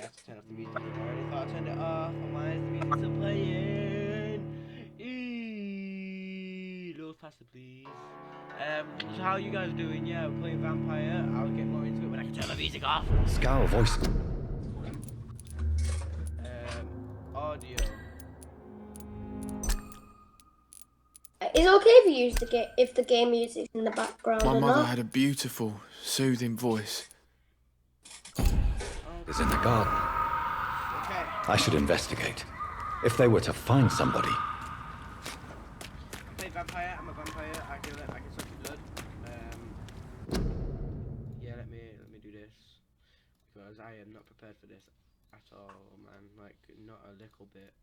forgot to turn off the music. I already thought I turned it off. Why is the music still playing? Lord faster, please. So how are you guys doing? Yeah, we're playing Vampire. I'll get more into it when I can turn the music off. Scowl voice. Audio. It's okay if you use if the game music's in the background. My or mother not. had a beautiful, soothing voice. Is in the garden. Okay. I should investigate. If they were to find somebody. I'm playing Vampire. I'm a vampire. I can suck your blood. Yeah, let me do this because I am not prepared for this at all, man. Like, not a little bit.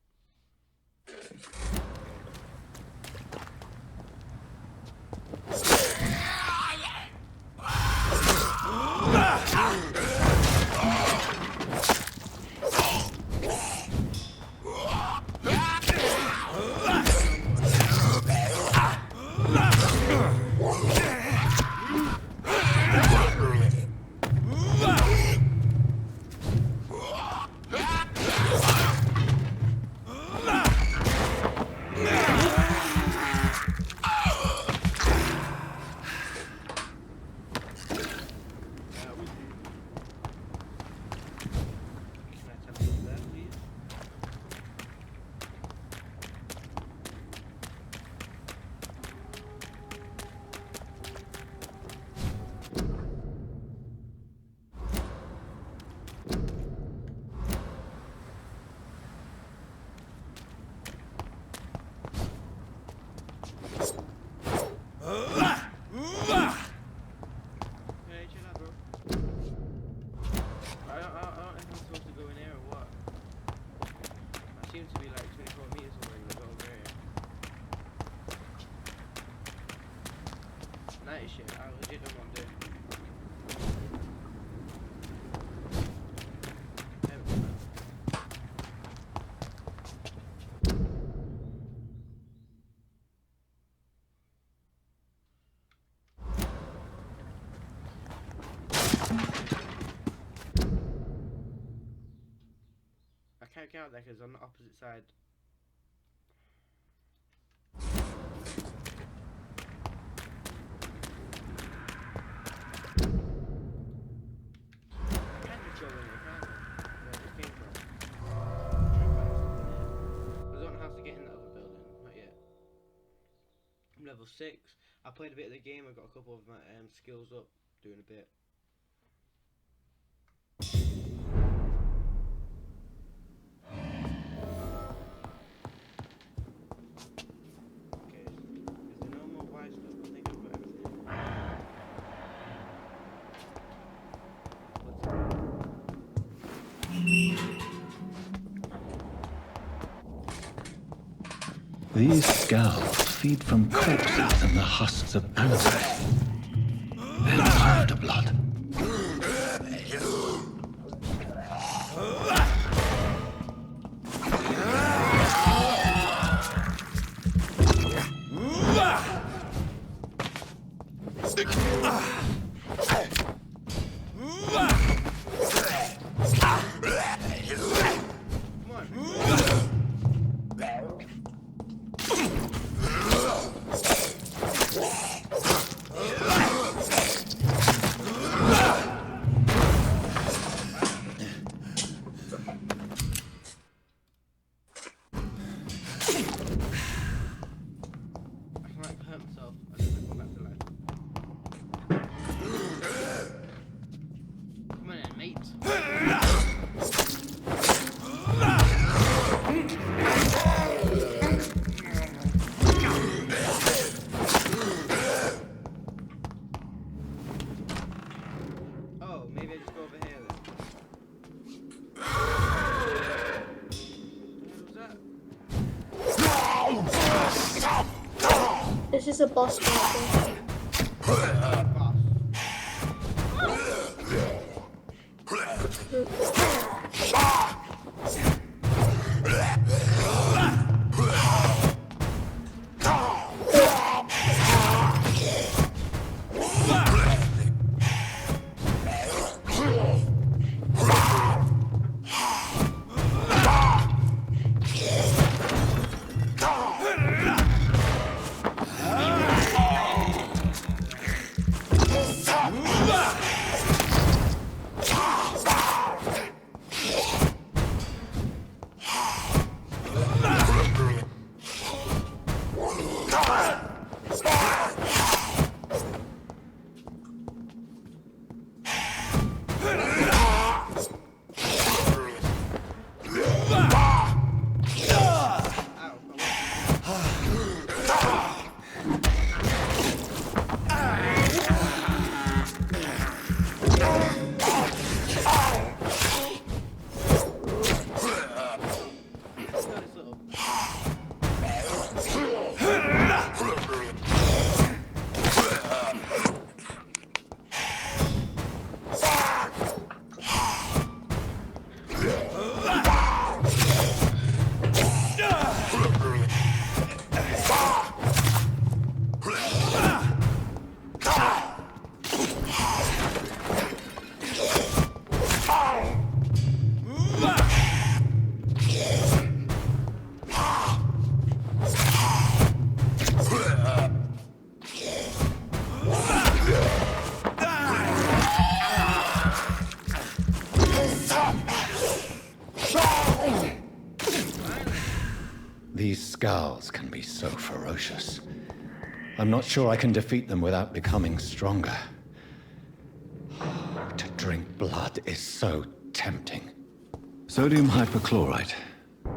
Shit, I legit don't want to do it. I can't get out there because on the opposite side. Level 6. I played a bit of the game. I got a couple of my skills up, doing a bit. Okay, is there no more white stuff? I think I've got everything. These scowls feed from corpses and the husks of animals. Then after blood. This is a boss battle. Skulls can be so ferocious. I'm not sure I can defeat them without becoming stronger. To drink blood is so tempting. Sodium hypochlorite.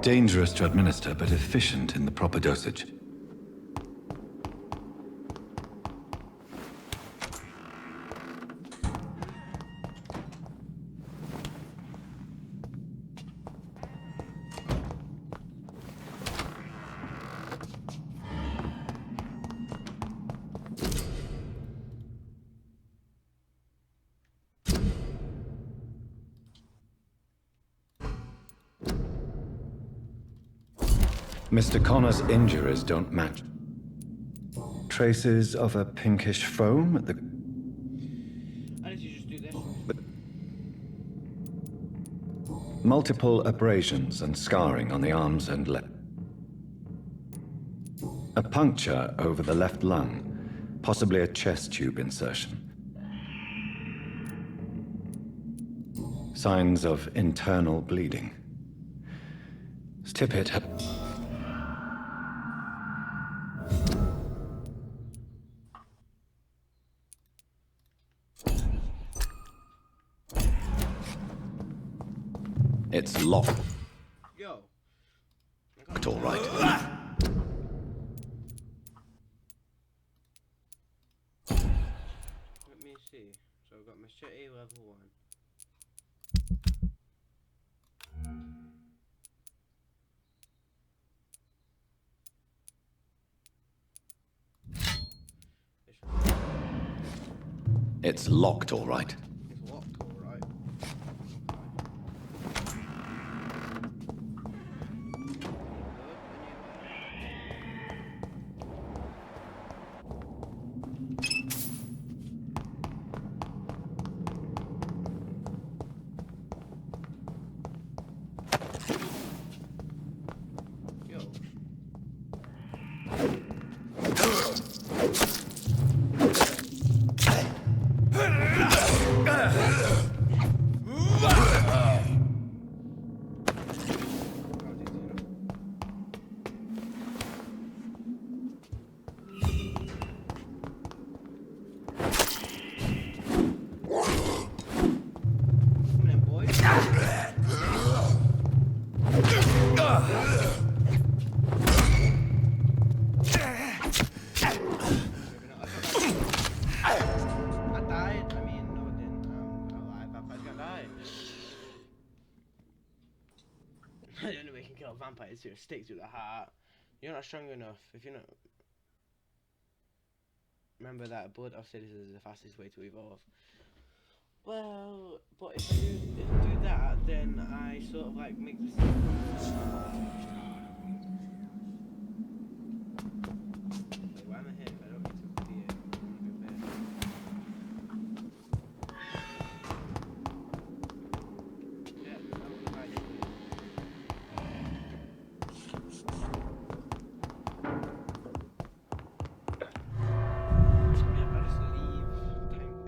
Dangerous to administer, but efficient in the proper dosage. Mr. Connor's injuries don't match. Traces of a pinkish foam at the... How did you just do this? Multiple abrasions and scarring on the arms and legs. A puncture over the left lung, possibly a chest tube insertion. Signs of internal bleeding. Tippett had... It's locked. Yo. All right. Let me see. So I've got machete level 1. It's locked, all right. It's locked, alright. Yo. Come on, boys. I died. I mean, no, I didn't. I'm alive. Vampires can die. The only way you can kill a vampire is to stick to the heart. You're not strong enough. If you're not. Remember that blood of citizens is the fastest way to evolve. Well, but if I do that, then I sort of like make this. Why am I here? I don't need to be here. Yeah, I'm fine. Yeah, I'll just leave. Thanks.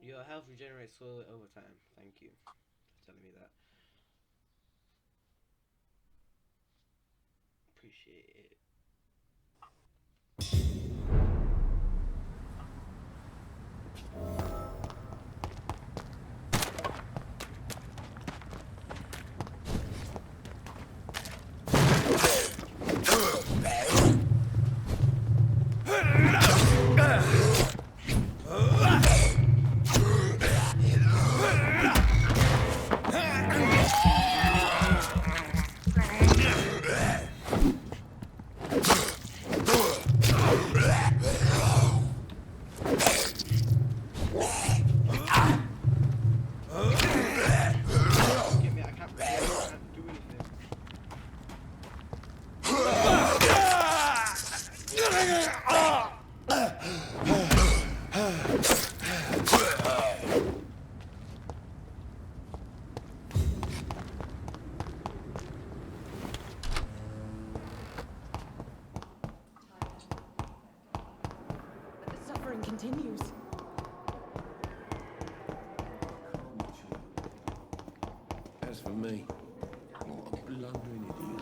Your health regenerates slowly over time. Thank you for telling me that. Appreciate it. Get me, I can't do anything. But the suffering continues. As for me, what a blundering idiot.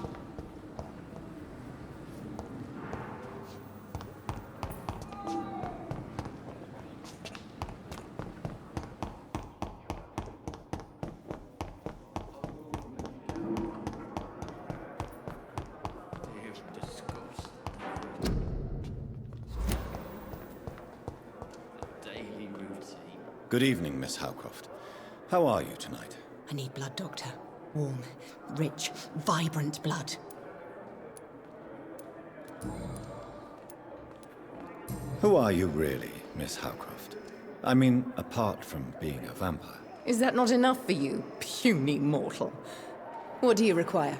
Good evening, Miss Howcroft. How are you tonight? I need blood, Doctor. Warm, rich, vibrant blood. Who are you really, Miss Howcroft? I mean, apart from being a vampire. Is that not enough for you, puny mortal? What do you require?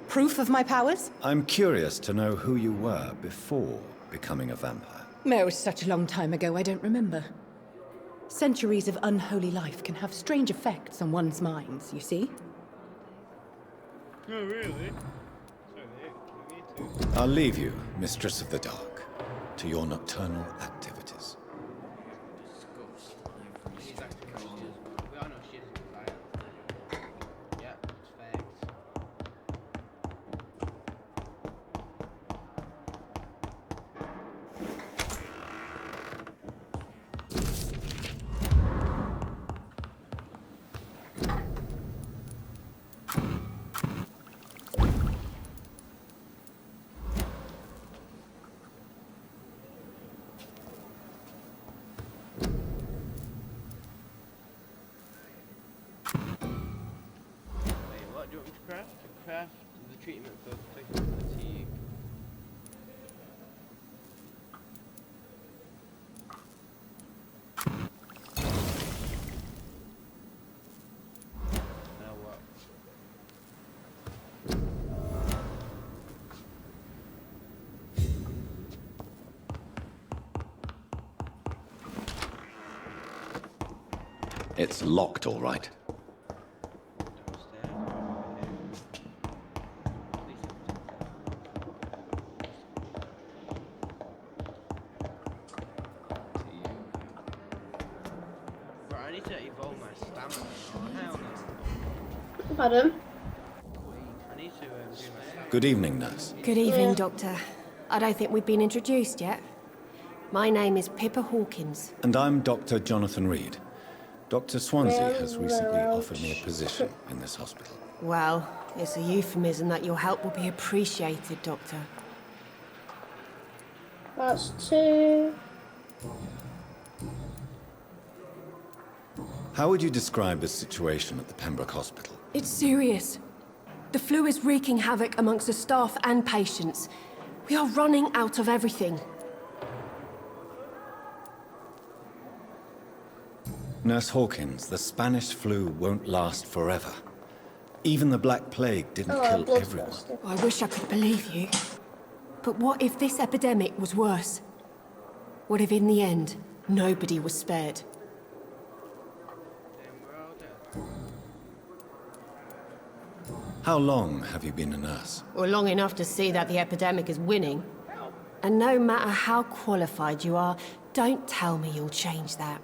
Proof of my powers? I'm curious to know who you were before becoming a vampire. No, it was such a long time ago, I don't remember. Centuries of unholy life can have strange effects on one's minds, you see? Oh, really? I'll leave you, Mistress of the Dark, to your nocturnal activities. She's acting conscious. We all know she isn't right. Yeah, it's facts. What do you want me to craft? To craft the treatment for fatigue. Now what? It's locked, all right. Bro, I need to evolve my stamina. Oh, hell no. Pardon? I need to do my stamina. Good evening, nurse. Good evening, Yeah. Doctor. I don't think we've been introduced yet. My name is Pippa Hawkins. And I'm Dr. Jonathan Reed. Dr. Swansea Well, has recently well, offered me a position in this hospital. Well, it's a euphemism that your help will be appreciated, Doctor. That's 2. How would you describe the situation at the Pembroke Hospital? It's serious. The flu is wreaking havoc amongst the staff and patients. We are running out of everything. Nurse Hawkins, the Spanish flu won't last forever. Even the Black Plague didn't Oh, kill blood everyone. thirsty. I wish I could believe you. But what if this epidemic was worse? What if in the end, nobody was spared? Then we're all dead. How long have you been a nurse? Or long enough to see that the epidemic is winning? And no matter how qualified you are, don't tell me you'll change that.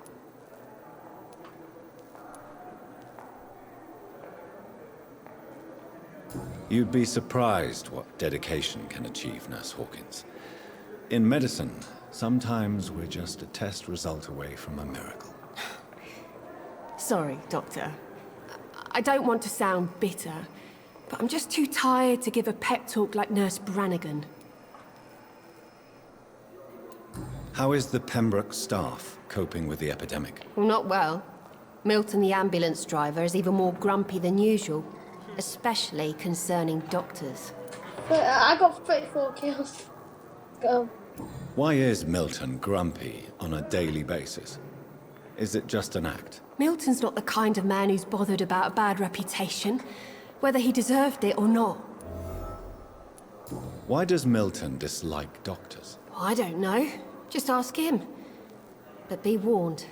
You'd be surprised what dedication can achieve, Nurse Hawkins. In medicine, sometimes we're just a test result away from a miracle. Sorry, Doctor. I don't want to sound bitter, but I'm just too tired to give a pep talk like Nurse Brannigan. How is the Pembroke staff coping with the epidemic? Well, not well. Milton, the ambulance driver, is even more grumpy than usual, especially concerning doctors. But I got 34 kills. Go. Why is Milton grumpy on a daily basis? Is it just an act? Milton's not the kind of man who's bothered about a bad reputation, whether he deserved it or not. Why does Milton dislike doctors? I don't know. Just ask him. But be warned,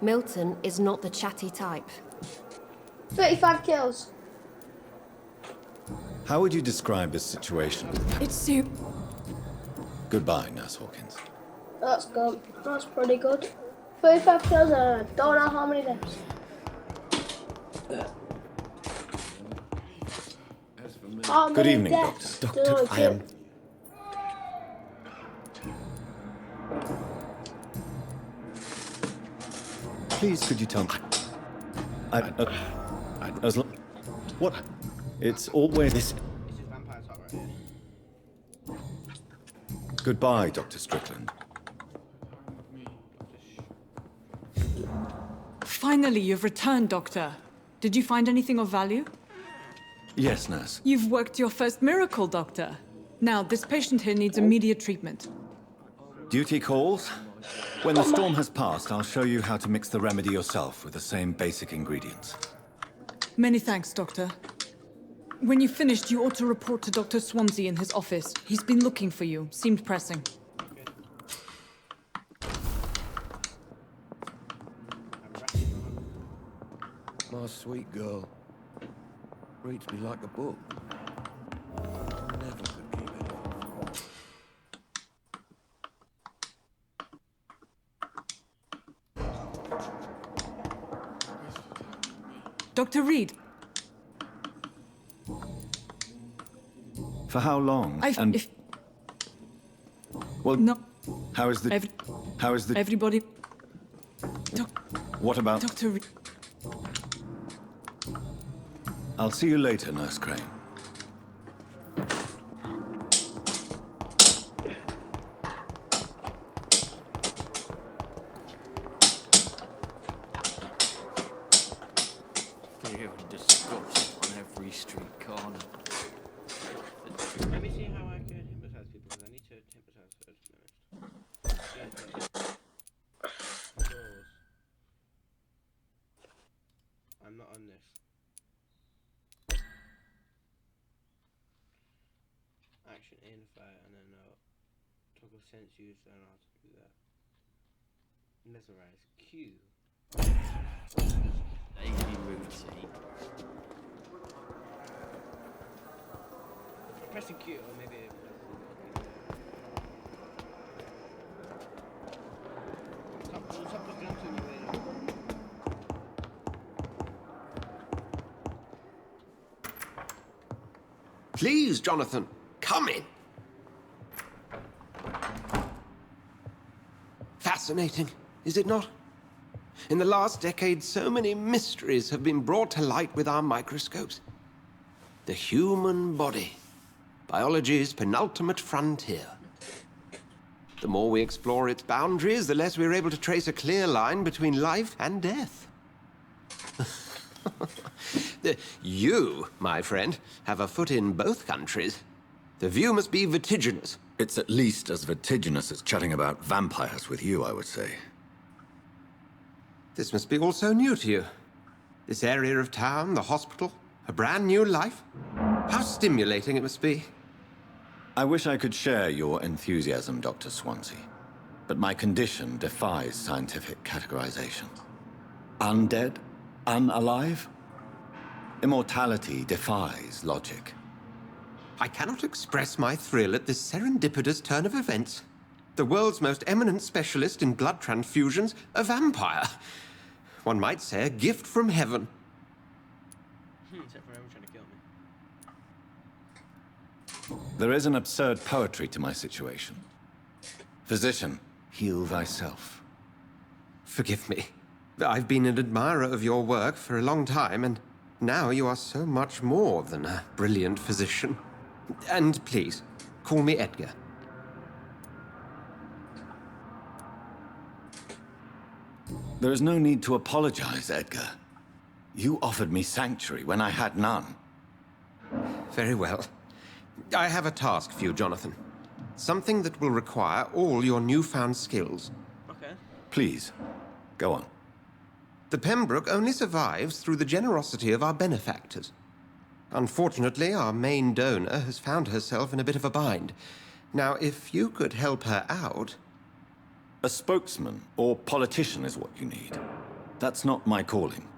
Milton is not the chatty type. 35 kills. How would you describe the situation? It's soup. Goodbye, Nurse Hawkins. That's good. That's pretty good. 35 kills and I don't know how many deaths. How Good many evening, deaths Doctor. did Doctor, I am... get? Please, could you tell me? As lo- what? It's always this. This is vampire talk right here. Goodbye, Dr. Strickland. Dr. Finally, you've returned, Doctor. Did you find anything of value? Yes, nurse. You've worked your first miracle, Doctor. Now, this patient here needs immediate treatment. Duty calls. When the storm has passed, I'll show you how to mix the remedy yourself with the same basic ingredients. Many thanks, Doctor. When you've finished, you ought to report to Dr. Swansea in his office. He's been looking for you. Seemed pressing. My sweet girl. Reads me like a book. Never could keep it. Dr. Reed, For how long? Well, No. how is the... Everybody... What about... Dr. Reed... I'll see you later, Nurse Crane. Fear and disgust on every street corner. Let me see how I can hypnotize people, because I need to hypnotize first, to be honest. Pause. I'm not on this. Action in fire and then toggle sense use, I don't know how to do that. Mesmerize Q. Daily routine. Pressing Q or maybe stop looking up to me later. Please, Jonathan, come in. Fascinating, is it not? In the last decade, so many mysteries have been brought to light with our microscopes. The human body, biology's penultimate frontier. The more we explore its boundaries, the less we're able to trace a clear line between life and death. You, my friend, have a foot in both countries. The view must be vertiginous. It's at least as vertiginous as chatting about vampires with you, I would say. This must be all so new to you. This area of town, the hospital, a brand new life. How stimulating it must be. I wish I could share your enthusiasm, Dr. Swansea. But my condition defies scientific categorization. Undead? Unalive? Immortality defies logic. I cannot express my thrill at this serendipitous turn of events. The world's most eminent specialist in blood transfusions, a vampire. One might say a gift from heaven. Except for everyone trying to kill me. There is an absurd poetry to my situation. Physician, heal thyself. Forgive me. I've been an admirer of your work for a long time, and now you are so much more than a brilliant physician. And please, call me Edgar. There is no need to apologize, Edgar. You offered me sanctuary when I had none. Very well. I have a task for you, Jonathan. Something that will require all your newfound skills. Okay. Please, go on. The Pembroke only survives through the generosity of our benefactors. Unfortunately, our main donor has found herself in a bit of a bind. Now, if you could help her out... A spokesman or politician is what you need. That's not my calling.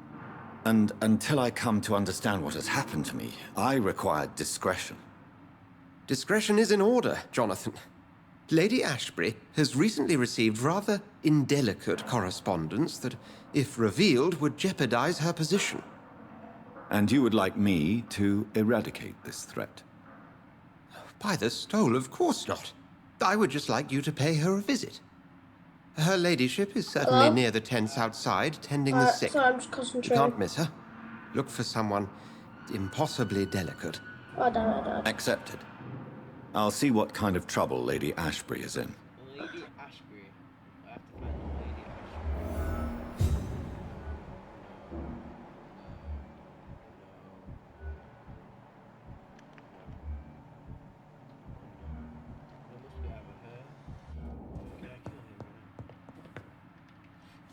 And until I come to understand what has happened to me, I require discretion. Discretion is in order, Jonathan. Lady Ashbury has recently received rather indelicate correspondence that, if revealed, would jeopardize her position. And you would like me to eradicate this threat? By the stole, of course not. I would just like you to pay her a visit. Her ladyship is certainly Hello? near the tents outside, tending the sick. Sorry, I'm just You concentrating. can't miss her. Look for someone impossibly delicate. Oh, damn. Accepted. I'll see what kind of trouble Lady Ashbury is in. Lady Ashbury. I have to find Lady Ashbury.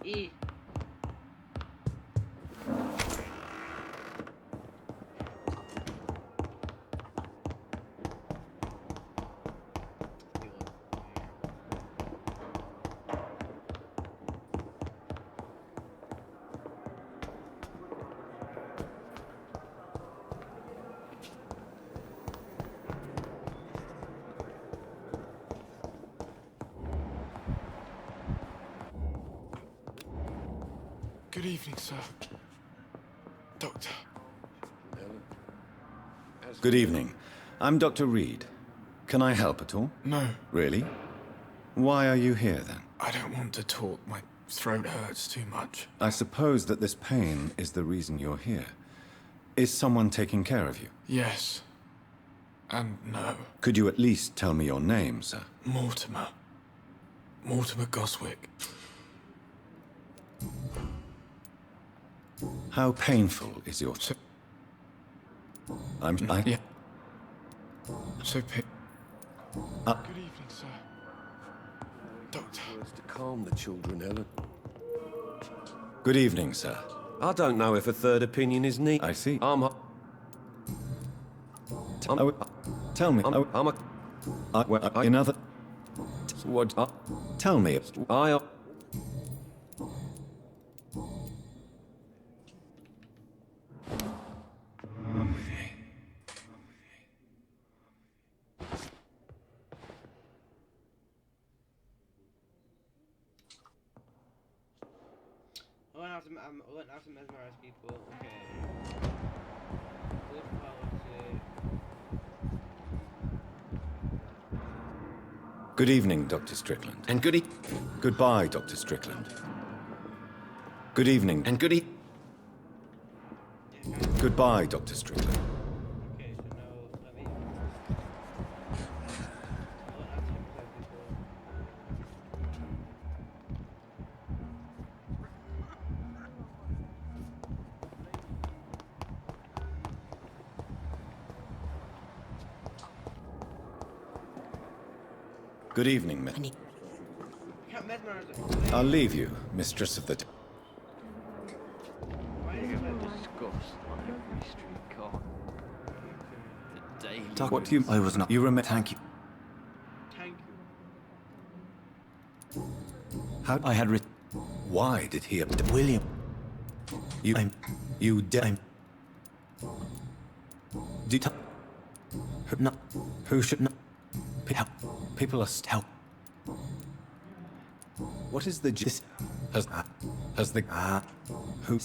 E. Good evening, sir. Doctor. Good evening. I'm Dr. Reed. Can I help at all? No, Really? Why are you here, then? I don't want to talk. My throat hurts too much. I suppose that this pain is the reason you're here. Is someone taking care of you? Yes. And no. Could you at least tell me your name, sir? Mortimer. Mortimer Goswick. How painful is your... So, I... yeah. So Uh, Good evening, sir. Doctor. Words to calm the children, Ellen. Good evening, sir. I don't know if a third opinion is needed. I see. I'm Tell me... in other... what? Tell me... I. I learned how to mesmerize people. Okay. Good quality. Good evening, Dr. Strickland. And Goodbye, Dr. Strickland. Good evening. And Goodbye, Dr. Strickland. Okay, so now let me. I learned how to mesmerize people. Good evening, Miss. I can't mesmerize it. I'll leave you, mistress of the... Why is You it will like discuss on every street corner. The daily. What do you... I was not... You remember... Thank you. tank? How... I had written... Why did he... William. You... You did... I'm... Did... Not... Who should not... Help. People are... Help. What is the... This... Has the... Who...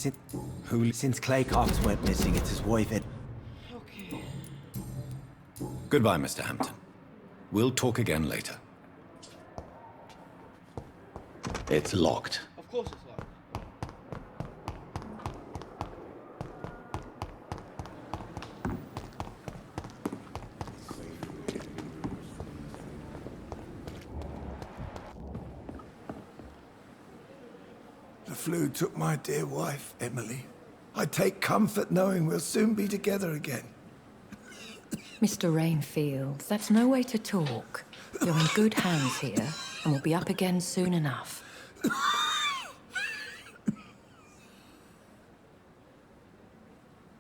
Since Clay Cox went missing, it's his wife and... Okay. Goodbye, Mr. Hampton. We'll talk again later. It's locked. Of course it's locked. The flu took my dear wife, Emily. I take comfort knowing we'll soon be together again. Mr. Rainfield, that's no way to talk. You're in good hands here, and we'll be up again soon enough.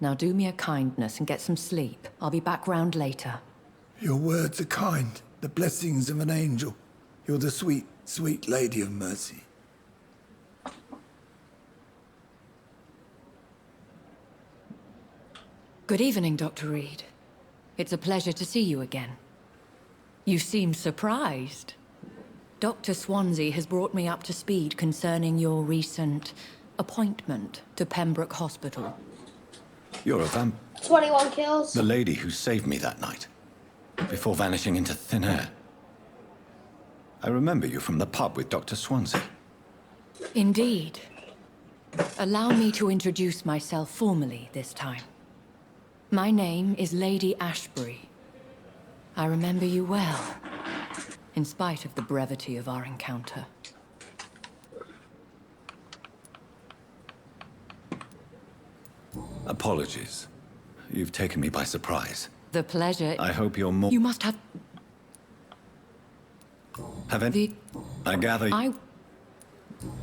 Now do me a kindness and get some sleep. I'll be back round later. Your words are kind, the blessings of an angel. You're the sweet, sweet Lady of Mercy. Good evening, Dr. Reed. It's a pleasure to see you again. You seem surprised. Dr. Swansea has brought me up to speed concerning your recent appointment to Pembroke Hospital. You're a 21 kills. The lady who saved me that night, before vanishing into thin air. I remember you from the pub with Dr. Swansea. Indeed. Allow me to introduce myself formally this time. My name is Lady Ashbury. I remember you well, in spite of the brevity of our encounter. Apologies. You've taken me by surprise. The pleasure... I hope you're more... You must have... Have any... I gather...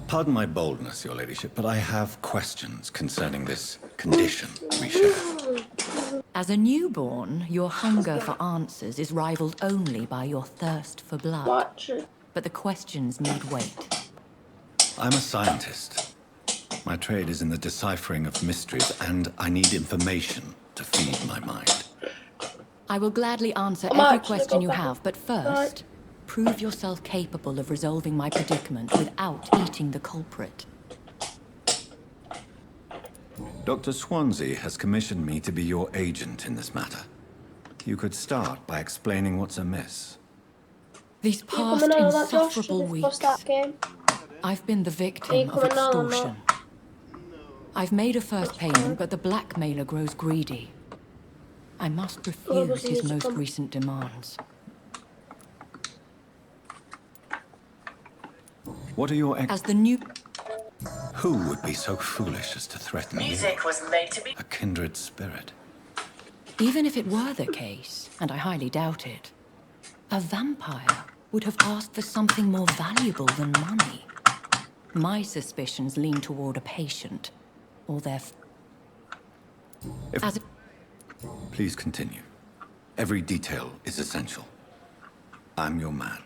Pardon my boldness, your ladyship, but I have questions concerning this condition we share. As a newborn, your hunger for answers is rivaled only by your thirst for blood. Watch. But the questions need wait. I'm a scientist. My trade is in the deciphering of mysteries, and I need information to feed my mind. I will gladly answer I'm every actually question you going have, but first, prove yourself capable of resolving my predicament without eating the culprit. Dr. Swansea has commissioned me to be your agent in this matter. You could start by explaining what's amiss. These You past coming on that, Josh? insufferable Before weeks, start game? I've been the Are you victim of coming on or not? extortion. I've made a first payment, but the blackmailer grows greedy. I must refuse his most recent demands. What are your As the new... Who would be so foolish as to threaten you? Music was made to be... A kindred spirit. Even if it were the case, and I highly doubt it, a vampire would have asked for something more valuable than money. My suspicions lean toward a patient, or their... As Please continue. Every detail is essential. I'm your man.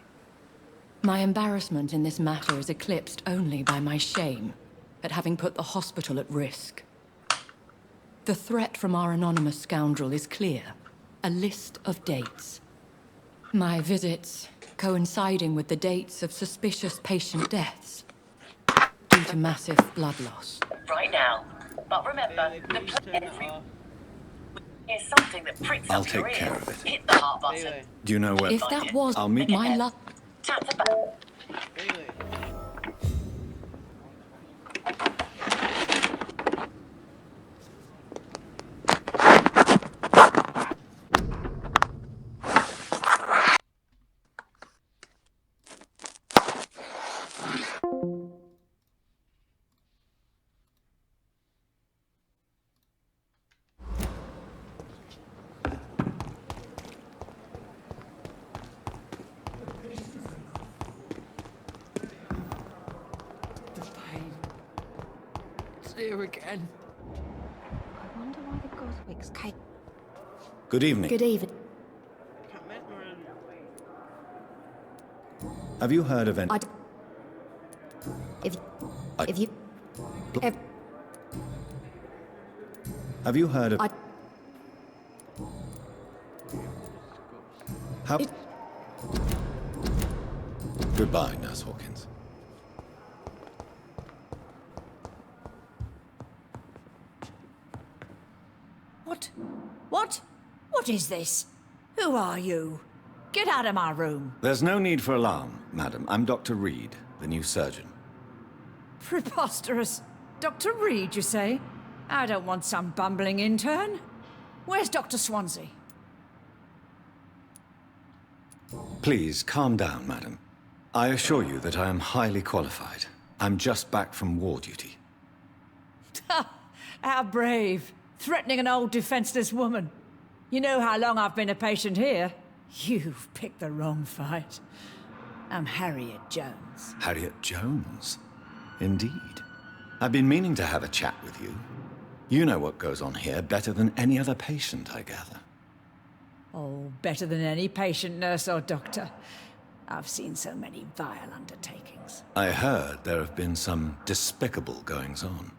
My embarrassment in this matter is eclipsed only by my shame at having put the hospital at risk. The threat from our anonymous scoundrel is clear. A list of dates. My visits coinciding with the dates of suspicious patient deaths due to massive blood loss. Right now. But remember, here's something that pricks I'll up your take care ears. of it. Hit the heart button. Do you know where... If that was I'll meet... my luck... Tap the button. Here again. I wonder why the Goswicks came. Good evening. Good evening. Have you heard of any... If you... Have you heard of... How... Goodbye, Nurse Hawkins. What is this? Who are you? Get out of my room. There's no need for alarm, madam. I'm Dr. Reed, the new surgeon. Preposterous. Dr. Reed, you say? I don't want some bumbling intern. Where's Dr. Swansea? Please, calm down, madam. I assure you that I am highly qualified. I'm just back from war duty. How brave. Threatening an old defenseless woman. You know how long I've been a patient here? You've picked the wrong fight. I'm Harriet Jones. Harriet Jones? Indeed. I've been meaning to have a chat with you. You know what goes on here better than any other patient, I gather. Oh, better than any patient, nurse or doctor. I've seen so many vile undertakings. I heard there have been some despicable goings-on.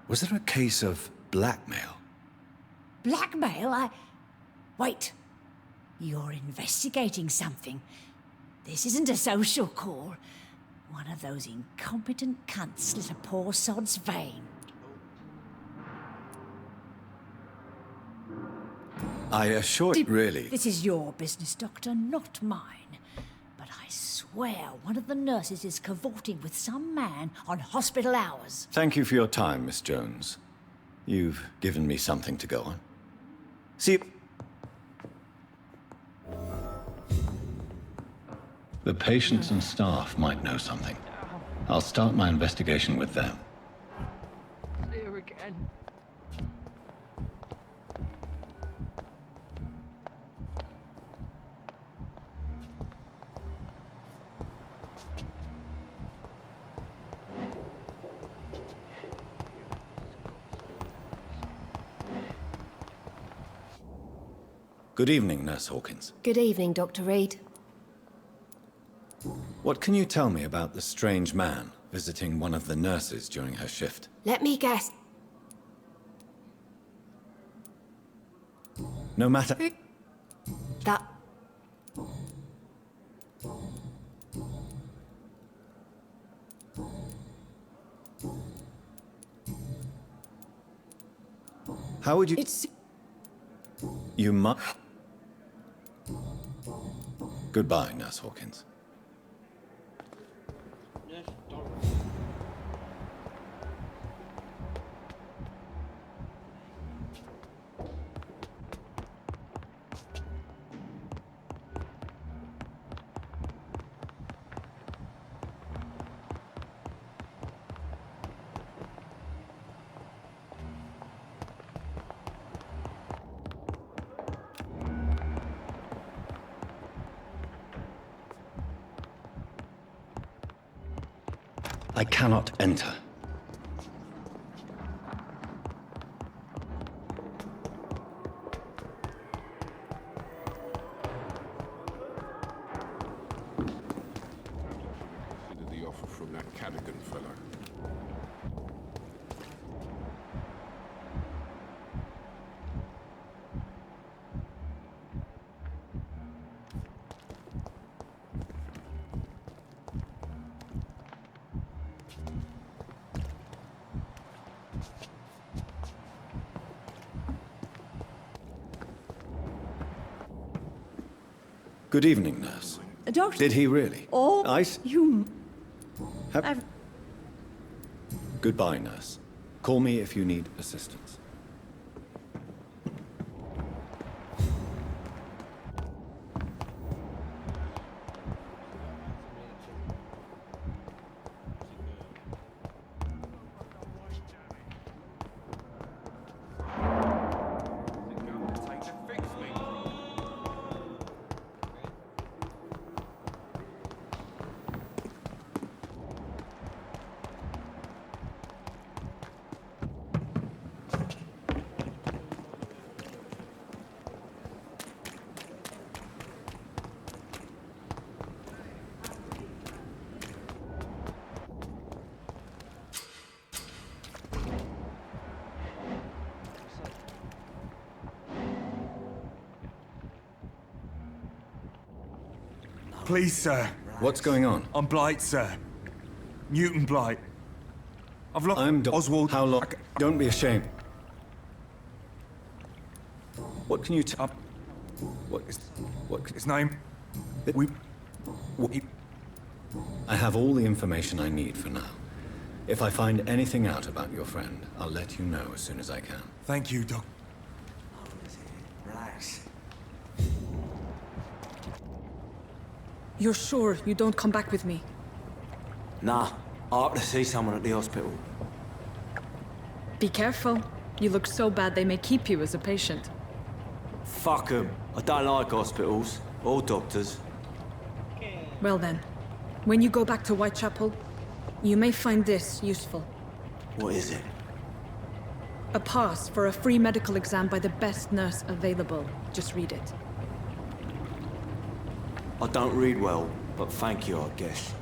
Was there a case of blackmail? Blackmail? Wait. You're investigating something. This isn't a social call. One of those incompetent cunts slit a poor sod's vein. I assure you, really... This is your business, Doctor, not mine. But I swear one of the nurses is cavorting with some man on hospital hours. Thank you for your time, Miss Jones. You've given me something to go on. See... The patients and staff might know something. I'll start my investigation with them. Here again. Good evening, Nurse Hawkins. Good evening, Dr. Reed. What can you tell me about the strange man visiting one of the nurses during her shift? Let me guess. No matter... That... How would you... It's... You must... Goodbye, Nurse Hawkins. I cannot enter. The offer from that Cadigan fellow. Good evening, Nurse. Doctor... Did he really? Oh, Ice? you... Have... Goodbye, Nurse. Call me if you need assistance. Please, sir. What's going on? I'm Blight, sir. Newton Blight. I've lost... I'm Oswald... How long? Don't be ashamed. What can you tell... What is... What... His name... I have all the information I need for now. If I find anything out about your friend, I'll let you know as soon as I can. Thank you, Doc. Relax. You're sure you don't come back with me? Nah, I have to see someone at the hospital. Be careful. You look so bad they may keep you as a patient. Fuck 'em. I don't like hospitals. Or doctors. Well then, when you go back to Whitechapel, you may find this useful. What is it? A pass for a free medical exam by the best nurse available. Just read it. I don't read well, but thank you, I guess.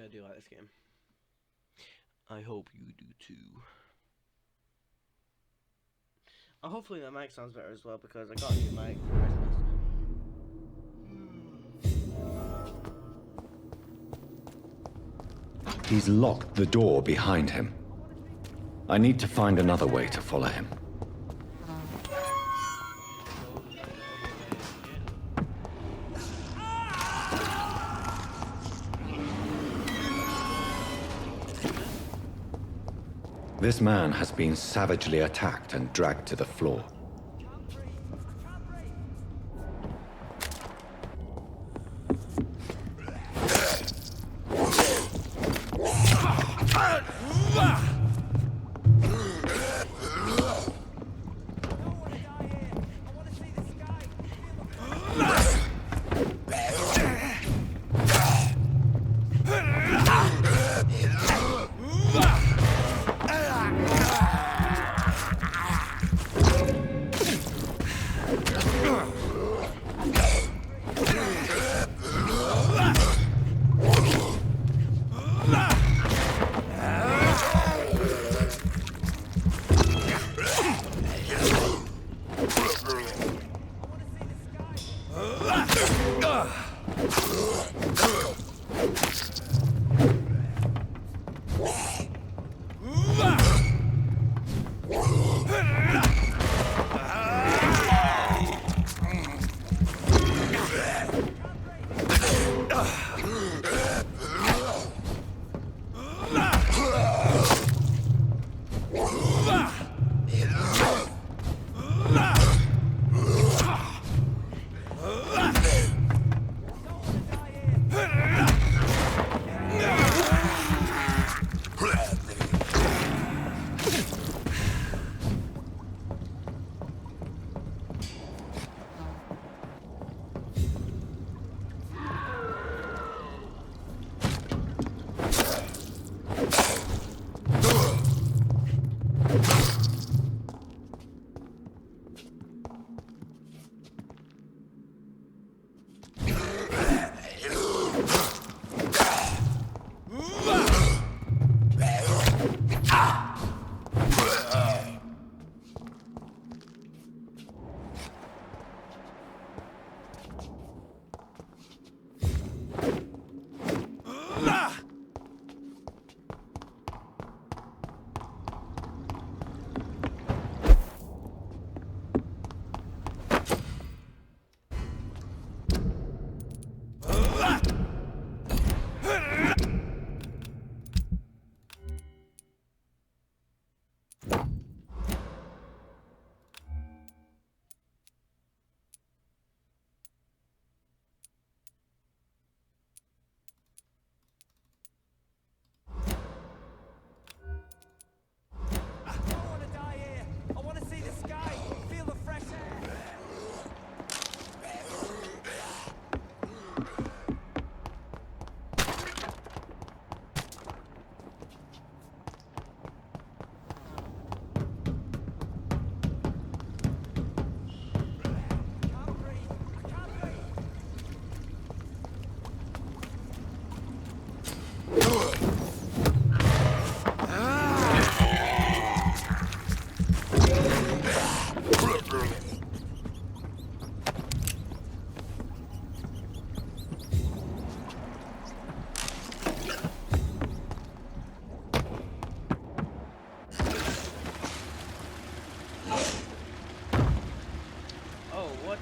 I do like this game. I hope you do too. Hopefully my mic sounds better as well because I got a new mic for Christmas. He's locked the door behind him. I need to find another way to follow him. This man has been savagely attacked and dragged to the floor.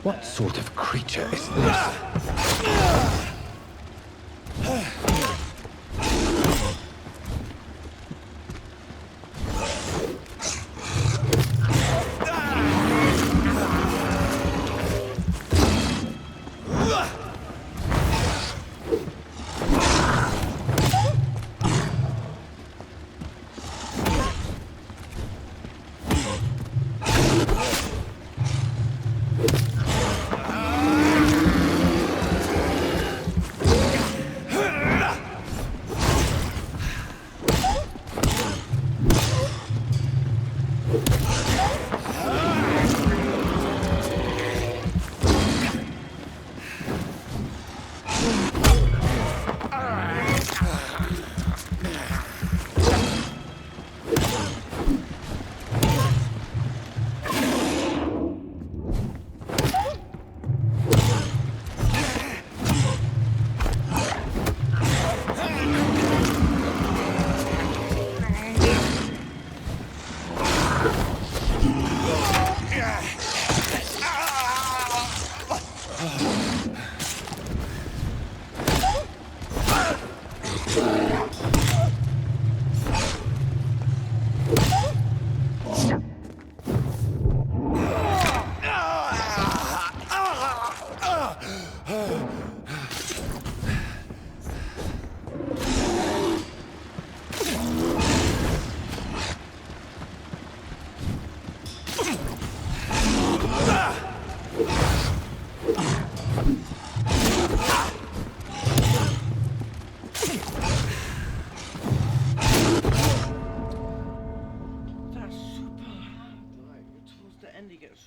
What sort of creature is this?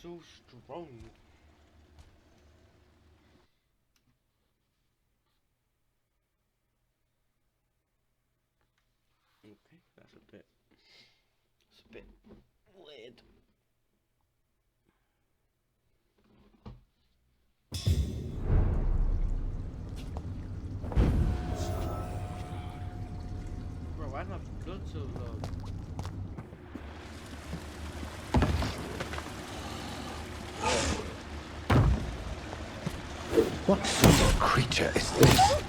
So strong. Okay, that's a bit. It's a bit What sort of creature is this?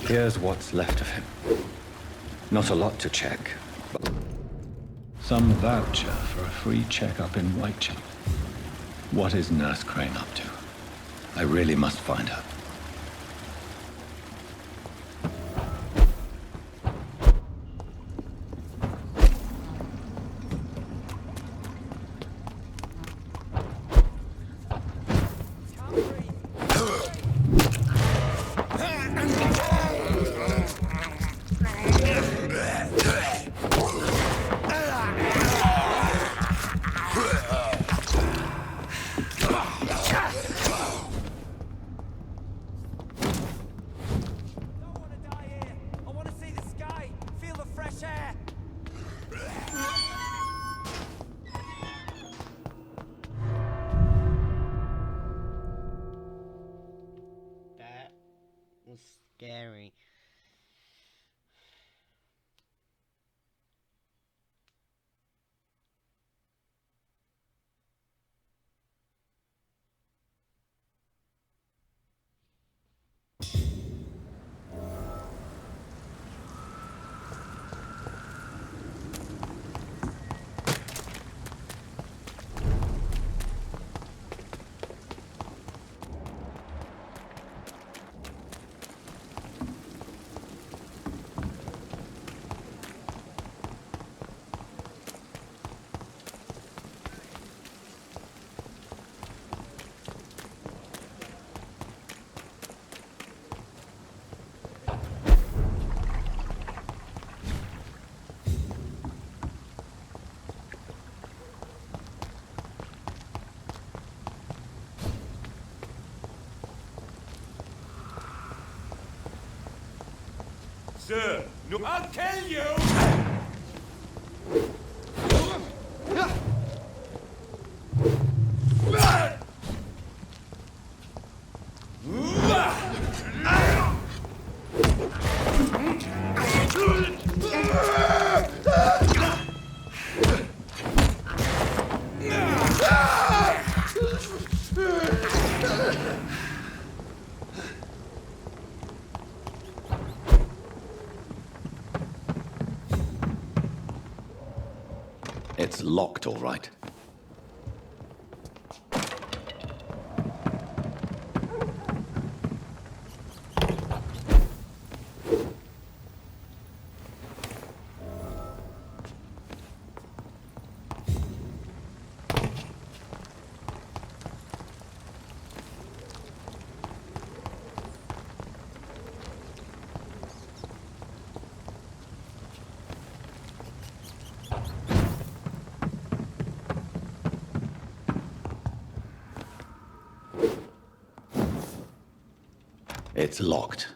Here's what's left of him. Not a lot to check, but some voucher for a free checkup in Whitechapel. What is Nurse Crane up to? I really must find her. Sir, no, I'll kill you! It's locked, all right. It's locked.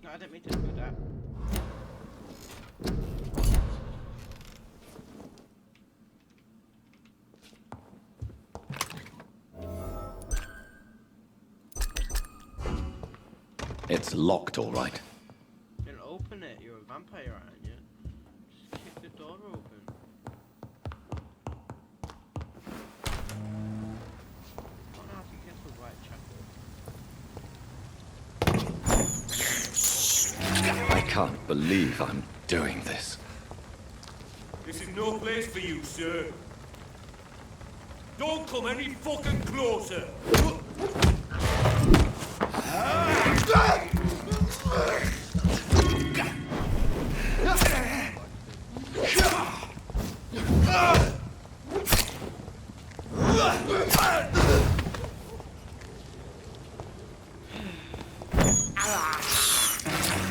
No, I didn't mean to do that. It's locked, all right. Then open it. You're a vampire, aren't you? Just kick the door open. I don't know how to get to Whitechapel. I can't believe I'm doing this. This is no place for you, sir. Don't come any fucking closer!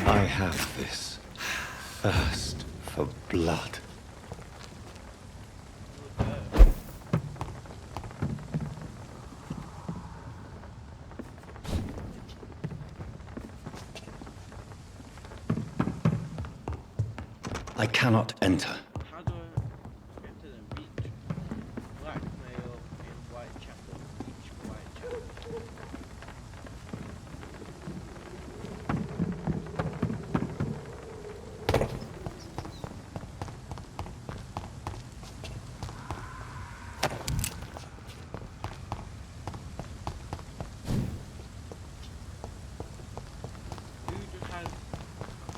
I have this thirst for blood. I cannot enter. How do I get to the beach? Blackmail in Whitechapel. Beach, Whitechapel. Who just has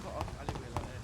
cut off alleyway like this?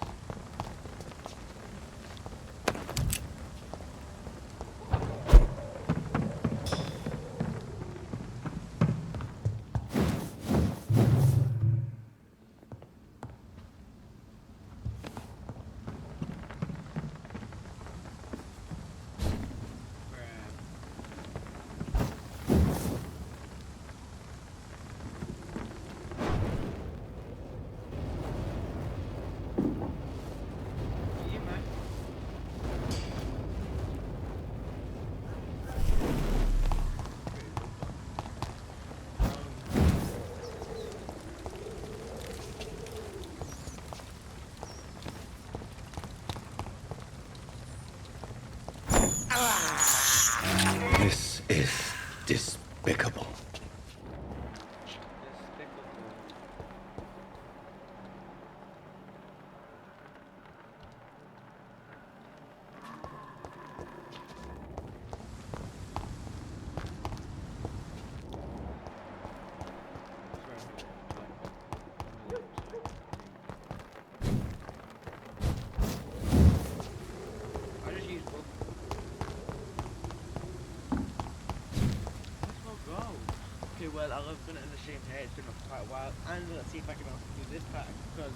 well, I'm gonna end the stream here. It's been quite a while, and let's see if I can also do this pack because